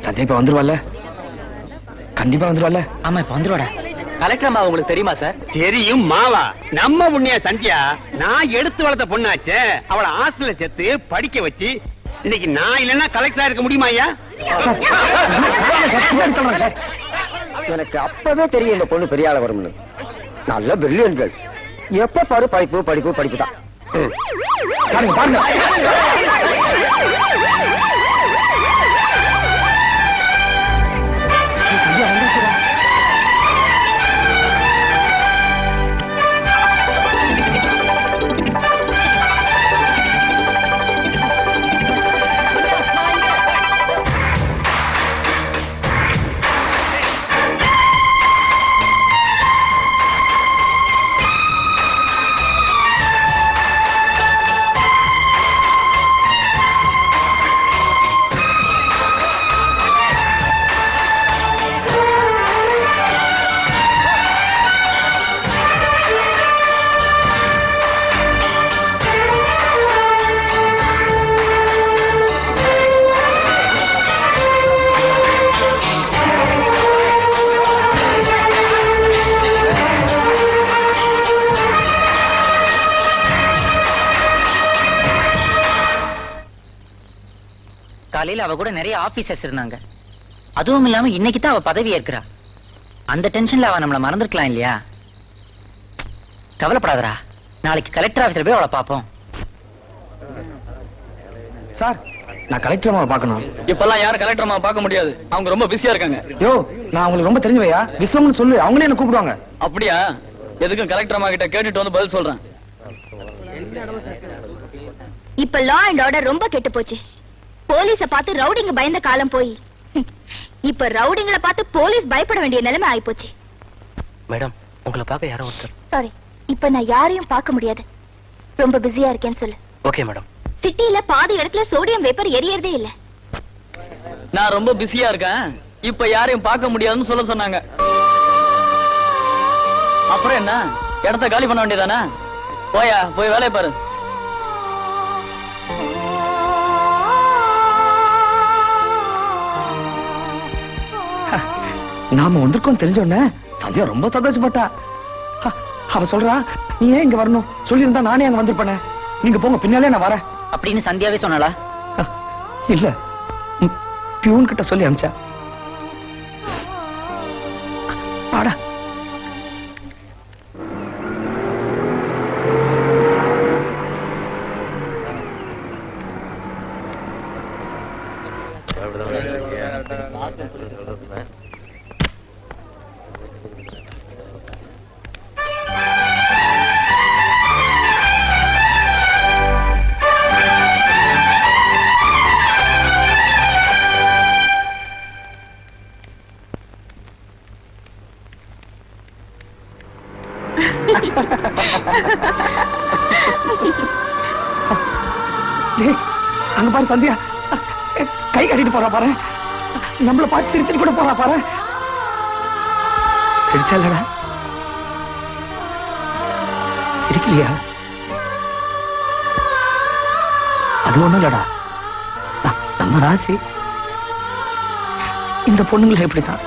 சத்யா இப்ப வந்துருவாள், கண்டிப்பா வந்துருவாள். ஆமா இப்ப வந்துருவாடா. கலெக்டர் அம்மா உங்களுக்கு தெரியுமா சார்? தெரியும் மாவா, நம்ம புண்ணிய சந்தியா நான் எடுத்து வளர்த்த பொண்ணாச்சே, அவளை ஹாஸ்டல்ல சேர்த்து படிக்க வச்சு இன்னைக்கு நான் இல்லைன்னா கலெக்டரா இருக்க முடியுமா ஐயா? எனக்கு அப்பவே தெரியும் இந்த பொண்ணு பெரிய ஆள வரும்னு. நல்ல பிரில்லியன்ட், எப்ப பாரு படிப்பு படிப்பு படிப்பு தான். பாருங்க காலையில அவ கூட நிறைய ஆபீசர்ஸ் இருந்தாங்க. அதுவும் இல்லாம இன்னைக்கு தான் அவ பதவி ஏற்கிறா. அந்த டென்ஷன்ல அவ நம்மள மறந்துருக்கலாம் இல்லையா? கவலைப்படாதடா, நாளைக்கு கலெக்டர் ஆபீஸ்ல போய் அவளை பாப்போம். சார், நான் கலெக்டர் அம்மாவை பார்க்கணும். இப்பெல்லாம் யாரும் கலெக்டர் அம்மாவை பார்க்க முடியாது, அவங்க ரொம்ப பிஸியா இருக்காங்க. யோ, நான் உங்களுக்கு ரொம்ப தெரிஞ்சவையா, விஸ்வம்னு சொல்லு, அவங்களே என்ன கூப்பிடுவாங்க. அப்படியா? எதுக்கும் கலெக்டர் அம்மா கிட்ட கேட்டுட்டு வந்து பதில் சொல்றேன். இப்ப லா அண்ட் ஆர்டர் ரொம்ப கெட்டு போச்சு. போலீஸ பார்த்து ரவுடிங்க பயந்த காலம் போய் இப்ப ரவுடிங்களை பார்த்து போலீஸ் பயப்பட வேண்டிய நிலைமை ஆயிப்போச்சு. மேடம், உங்களை பார்க்க யாரோ ஒருத்தர். சாரி, இப்ப நான் யாரையும் பார்க்க முடியாது, ரொம்ப பிஸியா இருக்கேன்னு சொல்லு. Okay madam. சிட்டில பாதி இடத்துல சோடியம் வேப்பர் எரியறதே இல்ல. நான் ரொம்ப பிஸியா இருக்கேன், இப்ப யாரையும் பார்க்க முடியாதுன்னு சொல்ல சொன்னாங்க. அப்புறம் என்ன, இடத்த காலி பண்ண வேண்டியதானே? போயா, போய் வேலையை பாரு. நாம வந்திருக்கோம் தெரிஞ்சோன்ன சந்தியா ரொம்ப சந்தோஷப்பட்டா. அவ சொல்றா, நீ ஏன் இங்க வரணும், சொல்லியிருந்தா நானே அங்க வந்திருப்பேன், நீங்க போங்க பின்னாலே நான் வரேன் அப்படின்னு சந்தியாவே சொன்னாளா? இல்ல, பியூன் கிட்ட சொல்லி அனுப்பிச்சா. பாடா. அங்க பாரு சந்தியா, கை கட்டிட்டு போறா பாரு, நம்மள பார்த்து சிரிச்சுட்டு கூட போறா பாரு. சிரிச்சா சிரிக்கலையா? அது ஒண்ணும் இல்லடா, நம்ம ராசி. இந்த பொண்ணுங்களை எப்படிதான்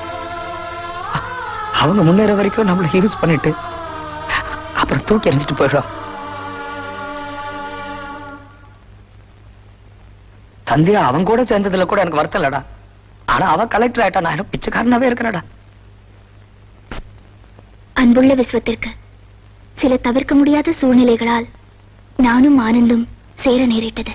அவங்க முன்னேற வரைக்கும் நம்மள யூஸ் பண்ணிட்டு அப்புறம் தூக்கி எறிஞ்சிட்டு போயிடும். சந்தியா அவன் கூட சேர்ந்ததுல கூட எனக்கு வருத்தம் இல்லடா, ஆனா அவ கலெக்டர் ஆயிட்டா, நான் பிச்சைக்காரனாவே இருக்கிறடா. அன்புள்ள விஸ்வத்திற்கு சில தவிர்க்க முடியாத சூழ்நிலைகளால் நானும் ஆனந்தும் சேர நேரிட்டது.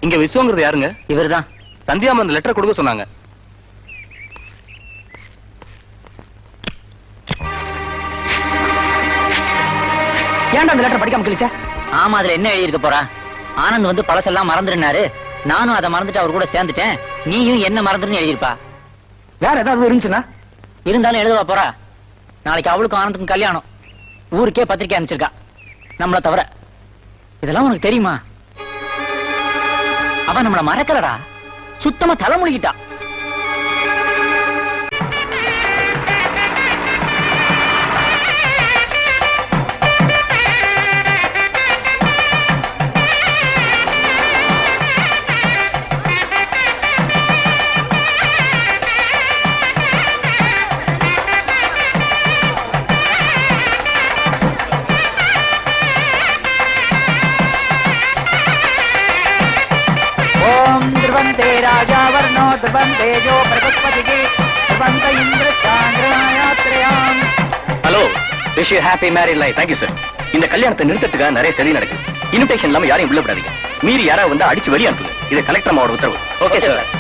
இங்க விஸ்வங்கிறது யாருங்க? இவர்தான். சந்தியாமா அந்த லெட்டர் கொடுக்க சொன்னாங்க. ஏன்டா அந்த லெட்டர் படிக்காம கிழிச்ச? ஆமா, அதுல என்ன எழுதி இருக்க போறா? ஆனந்த் வந்து பழசெல்லாம் மறந்துடுனாரு, நானும் அதை மறந்துட்டு அவர் கூட சேர்ந்துட்டேன், நீயும் என்ன மறந்துன்னு எழுதியிருப்பா. வேற ஏதாவது இருந்துச்சுன்னா? இருந்தாலும் எழுதுவா போறா. நாளைக்கு அவளுக்கும் ஆனந்துக்கும் கல்யாணம், ஊருக்கே பத்திரிக்கை அனுப்பிச்சிருக்கா நம்மள தவிர. இதெல்லாம் உனக்கு தெரியுமா? அவன் நம்மள மறக்கலடா, சுத்தமா தலைமுழுகிட்டா. ராஜாவர்ணோ தேஜோ பிரகஸ்பதிகே இந்திர சாந்திரயாத்ரயாம். Hello, wish you happy married life. Thank you sir. இந்த கல்யாணத்தை நிறுத்தத்துக்காக நிறைய சரி நடக்குது. இன்விடேஷன் இல்லாம யாரையும் உள்ள விடாதீங்க. மீறி யாராவது வந்து அடிச்சு வெளியே அனுப்புங்க. இது கலெக்டர் அம்மாவோட உத்தரவு. Okay sir.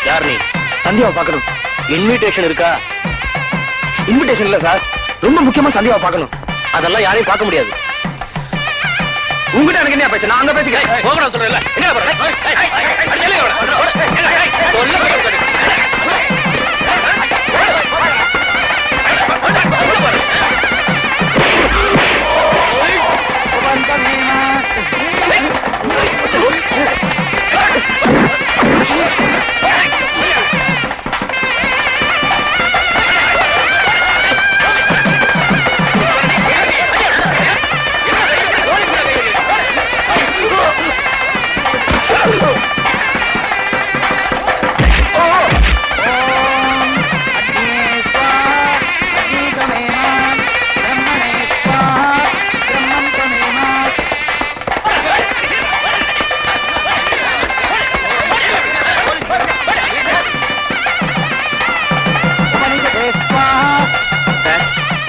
யார் நீ? சந்தியாவை பார்க்கணும். இன்விடேஷன் இருக்கா? இன்விடேஷன் இல்ல சார், ரொம்ப முக்கியமா சந்தியாவை பார்க்கணும். அதெல்லாம் யாரையும் பார்க்க முடியாது. உங்ககிட்ட எனக்கு என்ன பேச்சு? நான் அங்க பேசிக்கிறேன். போகணும் சொல்றேன். என்ன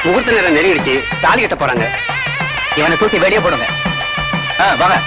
முகூர்த்த நேரம் நெருங்கிடுச்சு. தாலி கட்ட போறாங்க. இவனை தூக்கி வெளியே போடுங்க. வாங்க.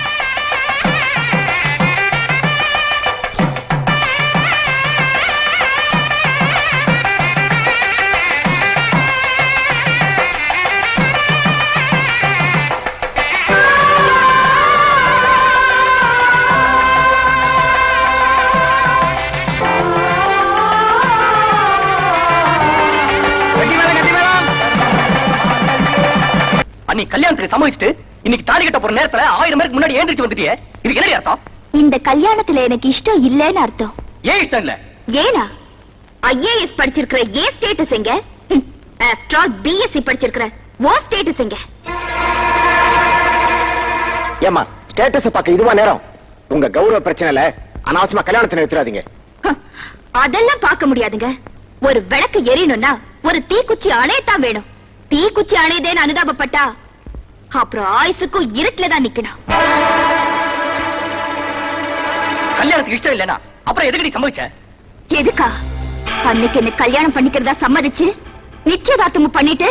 நீ கல்யாணத்துக்கு சம்மதிச்சுட்டு இன்னைக்கு தாலி கட்ட போற நேரத்துல 1000 பேருக்கு முன்னாடி ஏந்திரிச்சு வந்துட்டியே. இதுக்கு என்ன அர்த்தம்? இந்த கல்யாணத்துல எனக்கு இஷ்டம் இல்லைன்னு அர்த்தம். ஏன் இஷ்டம் இல்ல? ஏனா ஐஏஎஸ் படிச்சிருக்கிற ஏ ஸ்டேட்டஸ் எங்க? ஆஃப்டர் ஆல் பிஎஸ்சி படிச்சிருக்கிற ஓ ஸ்டேட்டஸ் எங்க? ஏமா ஸ்டேட்டஸ் பார்க்க இதுவா நேரம்? உங்க கௌரவ பிரச்சனைல அனாவசியமா கல்யாணத்தை நிறுத்தாதீங்க. அதெல்லாம் பார்க்க முடியாதுங்க. ஒரு விளக்கு எரியணும்னா ஒரு தீக்குச்சி அணையத்தான் வேணும். தீக்குச்சி அணையதேன்னு அனுதாபப்பட்டா அப்புறம் ஆயுசுக்கும் இருட்டுல தான் நிக்கணும். கல்யாணத்துக்கு இஷ்டம் இல்லனா அப்புறம் எதுக்கு நீ சம்மதிச்ச? எதுக்கா? அன்னைக்கு என்ன கல்யாணம் பண்ணிக்கிறதா சம்மதிச்சு நிச்சயதார்த்தமும் பண்ணிட்டு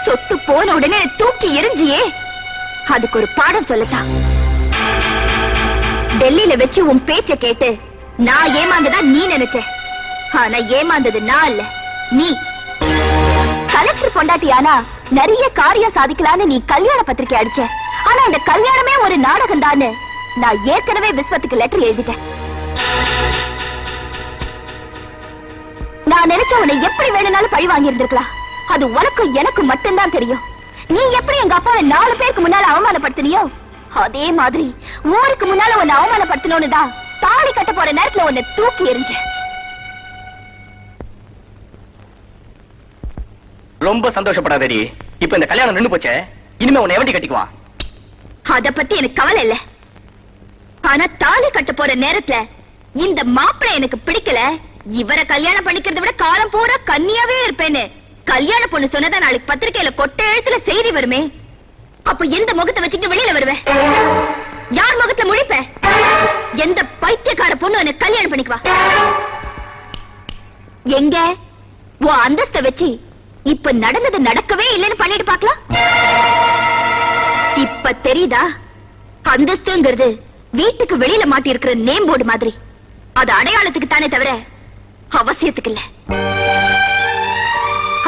சொத்து போன உடனே தூக்கி எரிஞ்சியே, அதுக்கு ஒரு பாடம் சொல்லத்தான். டெல்லியில வச்சு உன் பேச்ச கேட்டு நான் ஏமாந்ததா நீ நினைச்ச. ஆனா ஏமாந்தது நான் இல்ல, நீ. கலெக்டர் பொண்டாட்டியானா நிறைய காரியம் சாதிக்கலான்னு நீ கல்யாண பத்திரிக்கை அடிச்ச. ஆனா இந்த கல்யாணமே ஒரு நாடகம் தான்னு நான் ஏற்கனவே விஸ்வத்துக்கு லெட்டர் எழுதிட்டேன். நான் நினைச்ச உன்னை எப்படி வேணும்னாலும் பழி வாங்கி இருந்திருக்கலாம். அது உனக்கும் எனக்கு மட்டும்தான் தெரியும். நீ எப்படி எங்க அப்பாவை 4 பேருக்கு முன்னால அவமானப்படுத்தினியோ அதே மாதிரி ஊருக்கு முன்னால உன்னை அவமானப்படுத்தணும்னு தான் தாலி கட்ட போற நேரத்துல உன்னை தூக்கி எறிஞ்ச. ரொம்ப சந்தோஷப்படாதடி. இப்ப இந்த கல்யாணம் நின்னு போச்சே, இனிமே உன்னை எவண்டி கட்டிக்குவான்? அத பத்தி எனக்கு கவலை இல்ல. ஆனா தாலி கட்ட போற நேரத்துல இந்த மாப்பிள்ளை எனக்கு பிடிக்கல, இவரை கல்யாணம் பண்ணிக்கிறத விட காலம் பூரா கன்னியாவே இருப்பேன்னு கல்யாண பொண்ணு சொன்னதா நாளைக்கு பத்திரிக்கையில கொட்ட எழுத்துல செய்தி வருமே. அப்ப எந்த முகத்தை வச்சுட்டு வெளியில வருவேன்? யார் முகத்துல முழிப்ப? எந்த பைத்தியக்கார பொண்ணு எனக்கு கல்யாணம் பண்ணிக்குவா? எங்க உன் அந்தஸ்த வச்சு இப்ப நடந்தது நடக்கவே இல்லைன்னு பண்ணிட்டு பாக்கலாம். இப்ப தெரியுதா? அந்தஸ்துங்கிறது வீட்டுக்கு வெளியில மாட்டி இருக்கிற நேம் போர்டு மாதிரி. அது அடையாளத்துக்கு தானே தவிர அவசியத்துக்கு இல்ல.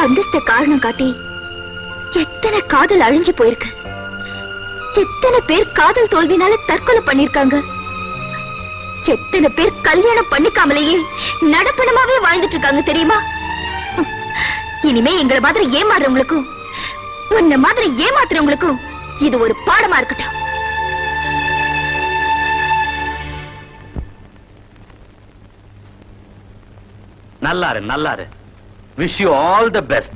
அந்தஸ்த காரணம் காட்டி எத்தனை காதல் அழிஞ்சு போயிருக்கு. எத்தனை பேர் காதல் தோல்வினால தற்கொலை பண்ணிருக்காங்க. எத்தனை பேர் கல்யாணம் பண்ணிக்காமலேயே நடப்பணமாவே வாழ்ந்துட்டு இருக்காங்க தெரியுமா? இனிமே எங்களை மாதிரி ஏமாறுறவங்களுக்கும் உன்ன மாதிரி ஏமாத்துறவங்களுக்கும் இது ஒரு பாடமா இருக்கட்டும். நல்லாரு நல்லாரு. Wish you all the best.